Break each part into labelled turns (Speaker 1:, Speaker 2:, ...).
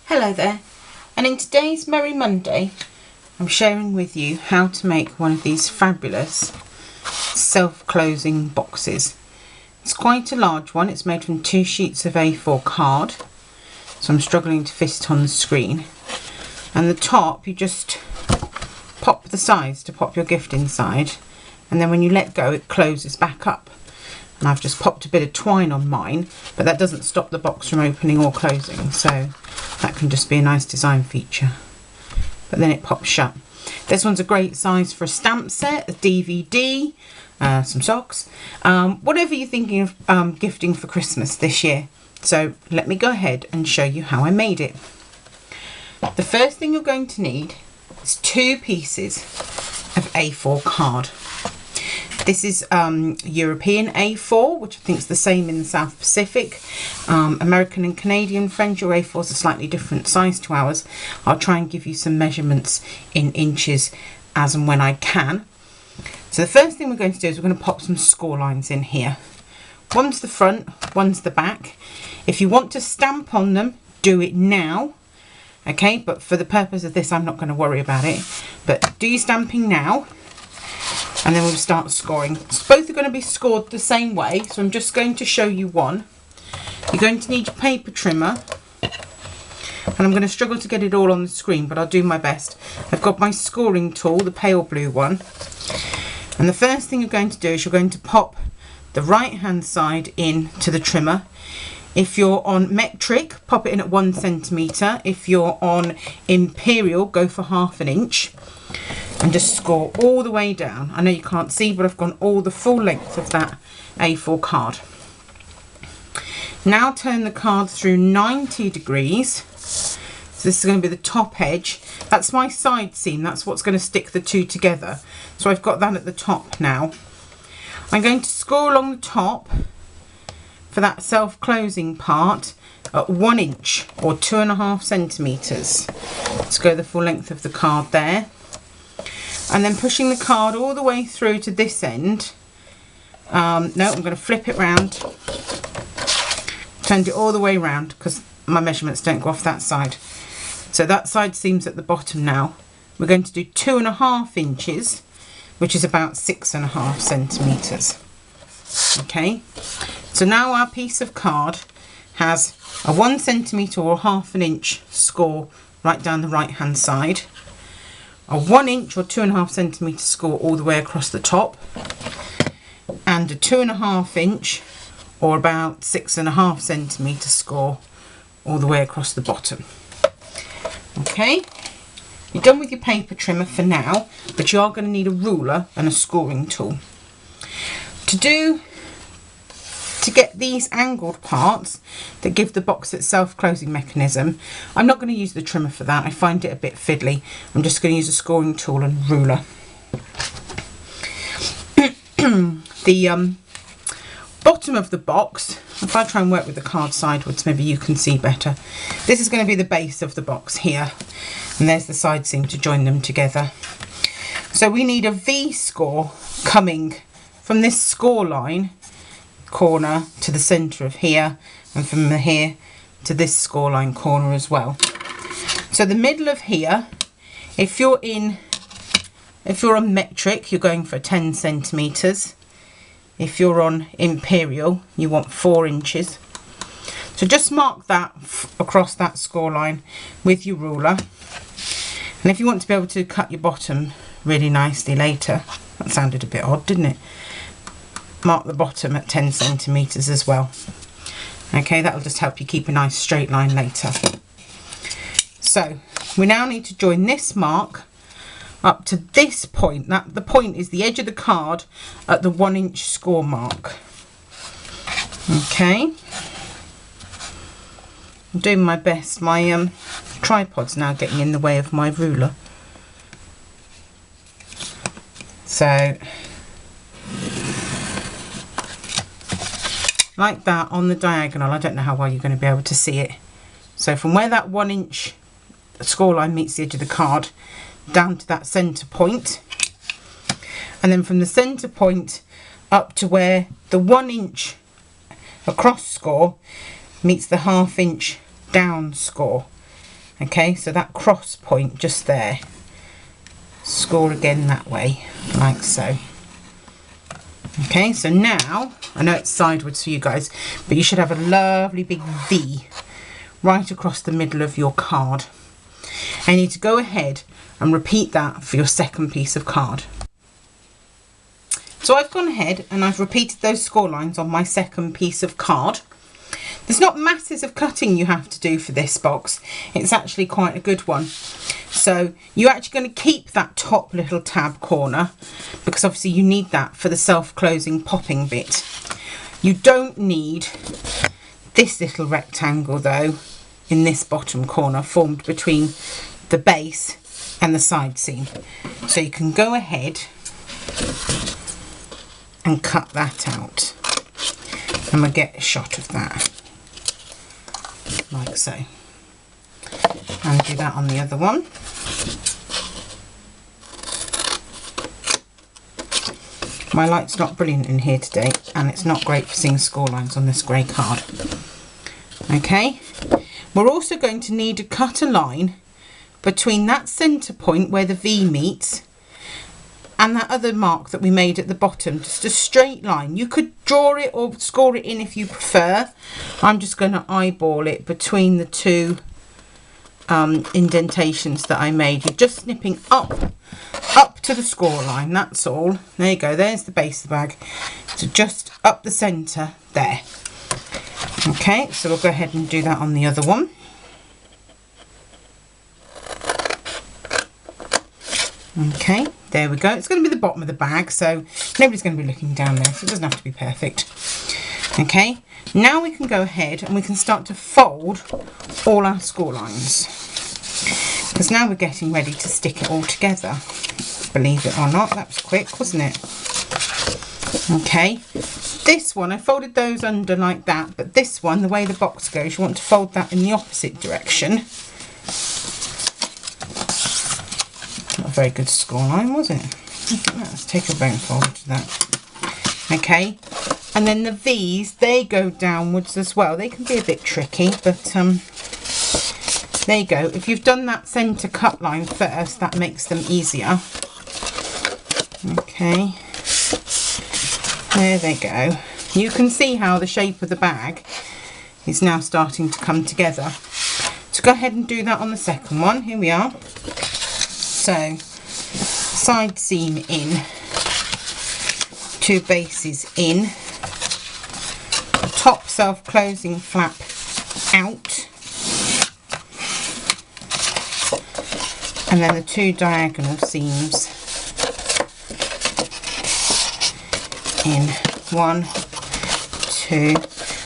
Speaker 1: Hello there, and in today's Merry Monday I'm sharing with you how to make one of these fabulous self-closing boxes. It's quite a large one. It's made from 2 sheets of A4 card, so I'm struggling to fit it on the screen. And the top, you just pop the sides to pop your gift inside, and then when you let go it closes back up. And I've just popped a bit of twine on mine, but that doesn't stop the box from opening or closing, so that can just be a nice design feature. But then it pops shut. This one's a great size for a stamp set, a DVD, some socks, whatever you're thinking of gifting for Christmas this year. So let me go ahead and show you how I made it. The first thing you're going to need is 2 pieces of A4 card. This is European A4, which I think is the same in the South Pacific. American and Canadian French, your A4s are slightly different size to ours. I'll try and give you some measurements in inches as and when I can. So the first thing we're going to do is we're going to pop some score lines in here. One's the front, one's the back. If you want to stamp on them, do it now. Okay, but for the purpose of this, I'm not going to worry about it. But do your stamping now. And then we'll start scoring. So both are going to be scored the same way, so I'm just going to show you one. You're going to need your paper trimmer, and I'm going to struggle to get it all on the screen, but I'll do my best. I've got my scoring tool, the pale blue one, and the first thing you're going to do is you're going to pop the right hand side in to the trimmer. If you're on metric, pop it in at 1 centimetre. If you're on imperial, go for 1/2 inch. And just score all the way down. I know you can't see, but I've gone all the full length of that A4 card. Now turn the card through 90 degrees. So this is going to be the top edge. That's my side seam. That's what's going to stick the two together. So I've got that at the top now. I'm going to score along the top for that self-closing part at 1 inch or 2.5 centimetres. Let's go the full length of the card there. And then pushing the card all the way through to this end. No, I'm going to flip it round. Turned it all the way round because my measurements don't go off that side. So that side seam's at the bottom now. We're going to do 2.5 inches, which is about 6.5 centimetres. Okay, so now our piece of card has a 1 centimetre or 1/2 inch score right down the right hand side. A 1 inch or 2.5 centimetre score all the way across the top, and a 2.5 inch or about 6.5 centimetre score all the way across the bottom. Okay, you're done with your paper trimmer for now, but you are going to need a ruler and a scoring tool. To get these angled parts that give the box its self-closing mechanism, I'm not going to use the trimmer for that. I find it a bit fiddly. I'm just going to use a scoring tool and ruler. The bottom of the box, if I try and work with the card sideways, maybe you can see better. This is going to be the base of the box here, and there's the side seam to join them together. So we need a V score coming from this score line corner to the centre of here, and from here to this score line corner as well. So the middle of here, if you're on metric, you're going for 10 centimetres. If you're on imperial, you want 4 inches. So just mark that across that score line with your ruler. And if you want to be able to cut your bottom really nicely later, that sounded a bit odd, didn't it? Mark the bottom at 10 centimetres as well. Okay, that'll just help you keep a nice straight line later. So we now need to join this mark up to this point. The point is the edge of the card at the 1 inch score mark. Okay, I'm doing my best. My tripod's now getting in the way of my ruler. So like that on the diagonal. I don't know how well you're going to be able to see it. So from where that 1 inch score line meets the edge of the card, down to that centre point, and then from the centre point up to where the 1 inch across score meets the 1/2 inch down score. Okay, so that cross point just there, score again that way, like so. Okay, so now, I know it's sideways for you guys, but you should have a lovely big V right across the middle of your card. And you need to go ahead and repeat that for your second piece of card. So I've gone ahead and I've repeated those score lines on my second piece of card. There's not masses of cutting you have to do for this box. It's actually quite a good one. So you're actually going to keep that top little tab corner because obviously you need that for the self-closing popping bit. You don't need this little rectangle though in this bottom corner formed between the base and the side seam. So you can go ahead and cut that out and we'll get a shot of that. Like so, and do that on the other one. My light's not brilliant in here today and it's not great for seeing score lines on this grey card. Okay, we're also going to need to cut a line between that centre point where the V meets and that other mark that we made at the bottom, just a straight line. You could draw it or score it in if you prefer. I'm just going to eyeball it between the two indentations that I made. You're just snipping up to the score line, that's all. There you go, there's the base of the bag. So just up the centre there. Okay, so we'll go ahead and do that on the other one. Okay, there we go. It's going to be the bottom of the bag, so nobody's going to be looking down there, so it doesn't have to be perfect. Okay, now we can go ahead and we can start to fold all our score lines, because now we're getting ready to stick it all together. Believe it or not, that was quick, wasn't it? Okay, this one, I folded those under like that, but this one, the way the box goes, you want to fold that in the opposite direction. Not a very good score line, was it? Let's take a bone fold to that. Okay, and then the V's, they go downwards as well. They can be a bit tricky, but there you go. If you've done that centre cut line first, that makes them easier. Okay, there they go. You can see how the shape of the bag is now starting to come together. So go ahead and do that on the second one. Here we are. So side seam in, two bases in, top self-closing flap out, and then the two diagonal seams in, 1, 2.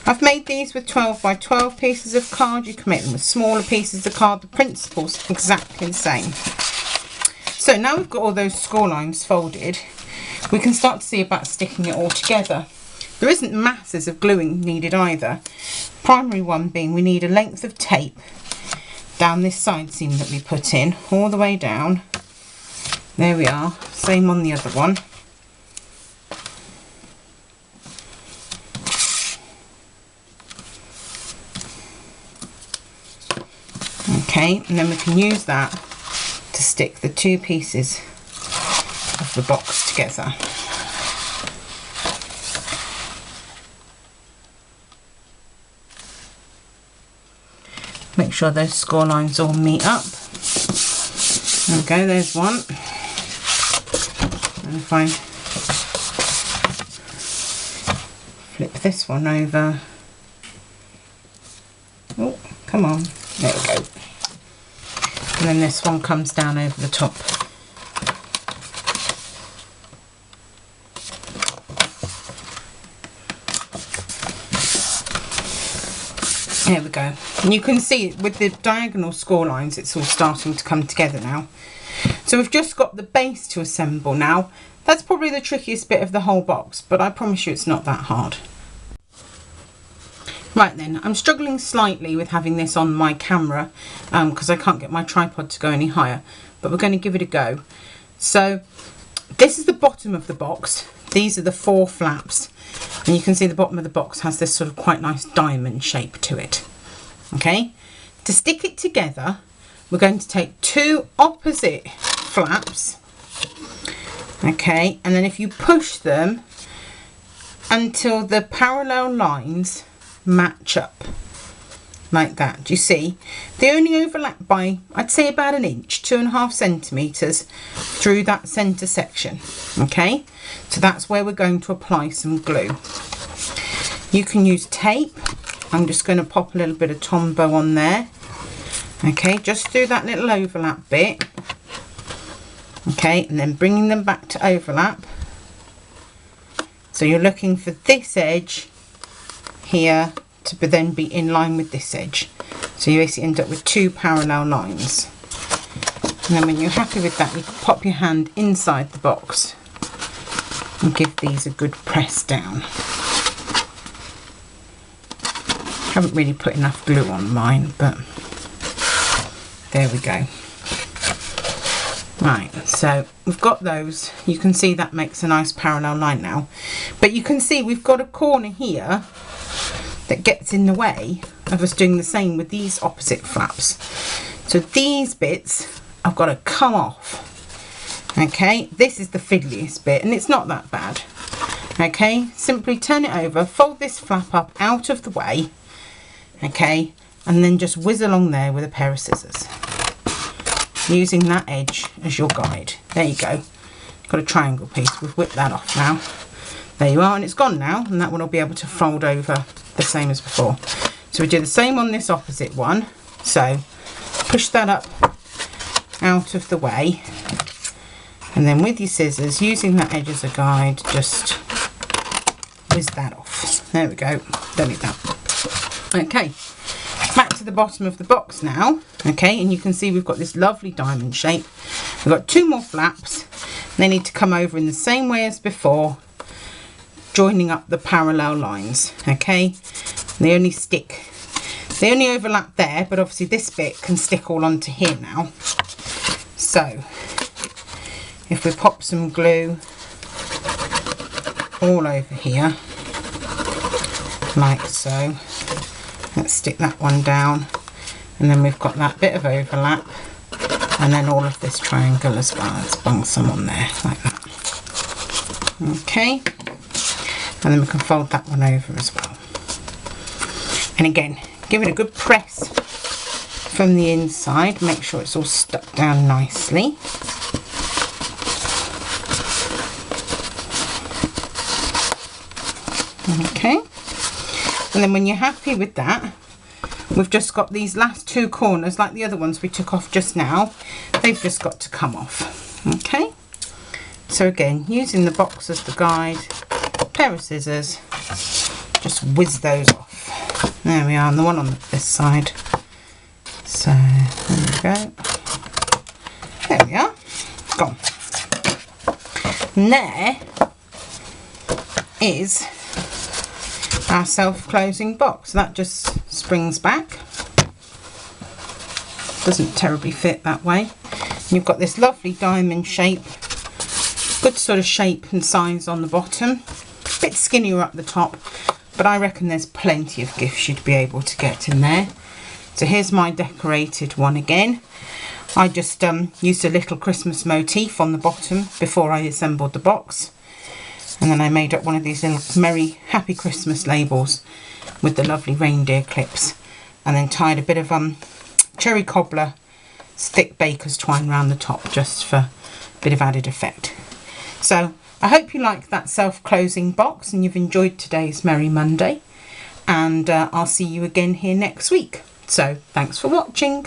Speaker 1: I've made these with 12 by 12 pieces of card. You can make them with smaller pieces of card. The principle's exactly the same. So now we've got all those score lines folded, we can start to see about sticking it all together. There isn't masses of gluing needed either. Primary one being we need a length of tape down this side seam that we put in, all the way down. There we are, same on the other one. Okay, and then we can use that to stick the two pieces of the box together. Make sure those score lines all meet up. There we go, there's one. And if I flip this one over, oh, come on, there we go. And then this one comes down over the top. There we go. And you can see with the diagonal score lines, it's all starting to come together now. So we've just got the base to assemble now. That's probably the trickiest bit of the whole box, but I promise you it's not that hard. Right then, I'm struggling slightly with having this on my camera because I can't get my tripod to go any higher, but we're going to give it a go. So this is the bottom of the box. These are the 4 flaps, and you can see the bottom of the box has this sort of quite nice diamond shape to it. Okay, to stick it together, we're going to take 2 opposite flaps, okay, and then if you push them until the parallel lines match up like that. Do you see? They only overlap by, I'd say, about an inch, 2.5 centimetres through that centre section. Okay, so that's where we're going to apply some glue. You can use tape. I'm just going to pop a little bit of Tombow on there. Okay, just through that little overlap bit. Okay, and then bringing them back to overlap. So you're looking for this edge here to then be in line with this edge. So you basically end up with 2 parallel lines. And then when you're happy with that, you can pop your hand inside the box and give these a good press down. Haven't really put enough glue on mine, but there we go. Right, so we've got those. You can see that makes a nice parallel line now. But you can see we've got a corner here that gets in the way of us doing the same with these opposite flaps. So these bits I've got to come off. Okay, this is the fiddliest bit and it's not that bad. Okay, simply turn it over, fold this flap up out of the way. Okay, and then just whiz along there with a pair of scissors, using that edge as your guide. There you go. Got a triangle piece. We've whipped that off now. There you are, and it's gone now, and that one will be able to fold over the same as before. So we do the same on this opposite one. So push that up out of the way, and then with your scissors, using that edge as a guide, just whiz that off. There we go. Don't need that. Okay, back to the bottom of the box now. Okay, and you can see we've got this lovely diamond shape. We've got 2 more flaps. They need to come over in the same way as before, joining up the parallel lines. Okay, they only overlap there, but obviously this bit can stick all onto here now. So if we pop some glue all over here like so, let's stick that one down, and then we've got that bit of overlap, and then all of this triangle as well. Let's bung some on there like that. Okay, and then we can fold that one over as well. And again, give it a good press from the inside, make sure it's all stuck down nicely. Okay, and then when you're happy with that, we've just got these last 2 corners, like the other ones we took off just now, they've just got to come off. Okay, so again, using the box as the guide, pair of scissors, just whiz those off. There we are, and the one on this side. So there we go. There we are, gone. And there is our self-closing box. That just springs back. Doesn't terribly fit that way. And you've got this lovely diamond shape, good sort of shape and size on the bottom, a bit skinnier up the top, but I reckon there's plenty of gifts you'd be able to get in there. So here's my decorated one again. I just used a little Christmas motif on the bottom before I assembled the box. And then I made up one of these little Merry Happy Christmas labels with the lovely reindeer clips. And then tied a bit of cherry cobbler thick baker's twine around the top, just for a bit of added effect. So I hope you like that self-closing box and you've enjoyed today's Merry Monday. And I'll see you again here next week. So thanks for watching.